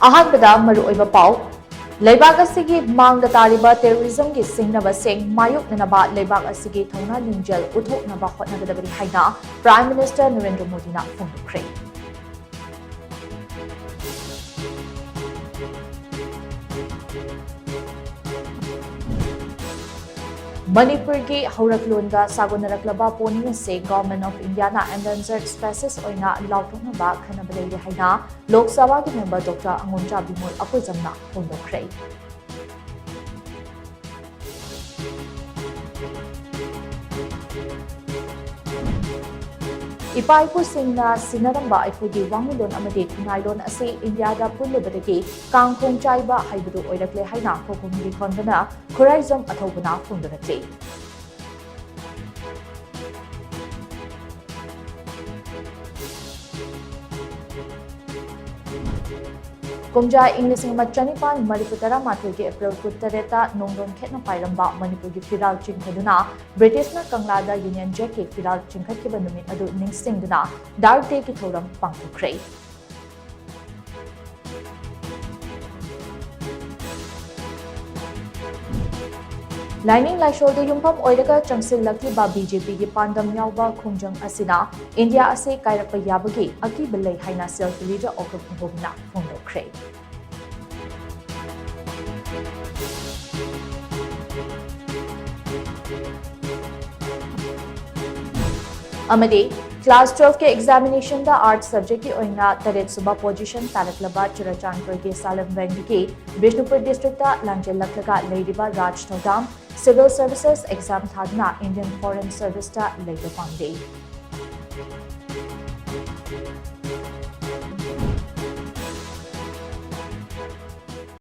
ꯑꯍꯥꯟꯕꯗ ꯃꯔꯨꯑꯣꯏꯕ ꯄꯥꯎ ꯂꯩꯕꯥꯛ ꯑꯁꯤꯒꯤ ꯃꯥꯡꯗ ꯇꯥꯔꯤꯕ ꯇꯦꯔꯣꯔꯤꯖꯝꯒꯤ ꯁꯤꯡꯅꯕꯁꯤꯡ ꯃꯥꯌꯣꯛꯅꯅꯕ ꯂꯩꯕꯥꯛ ꯑꯁꯤꯒꯤ ꯊꯧꯅꯥ ꯂꯤꯡꯖꯦꯜ ꯎꯠꯊꯣꯛꯅꯕ ꯍꯣꯠꯅꯒꯗꯕꯅꯤ ꯍꯥꯏꯅ ꯄ꯭ꯔꯥꯏꯝ ꯃꯤꯅꯤꯁꯇꯔ ꯅꯔꯦꯟꯗ꯭ꯔ ꯃꯣꯗꯤꯅ ꯐꯣꯡꯗꯣꯛꯈ꯭ꯔꯦ꯫ Manipuri haurakloonga sagonaраklaba poni ase Government of India na endangered species oina lauthoknaba khanaba leire haina Lok Sabha ki member Dr. Angoncha Bimol apoijamna phondokre. Ipaipu singna sinaramba aikhogi wangulon amade khunailon ase India da pullubadagi kangkhong chaiba haibudu oirakle haina khokongri khondana khuraizam athobana phondorakle. Kumja English Chanipan Mariputara Mathuki April Kutareta Nongdon Ketna Pairamba Manipuri Firal Chinkaduna British na Kanglada Union Jack Firal Chinkhakiba Numit Adu Ningsingduna Dark Day Kithoram Pangtukre. Lining Laishol the Yumpam Oidaka Changsil Lucky Ba BJP ki Pandam Yauba Khungjang Asina India Ase Kairapa Yabagi Aki Belay Haina Self Leader of Bogna Phondokre. Amade Class 12 के examination दा art subject की ओइना तरेत सुबह position तारकलबा Churachandpur के Salam bank के Bishnupur district दा लांजेल लखलगा लेडिबा राज थौदाम civil services exam थादना Indian Foreign Service दा लेडो पांडे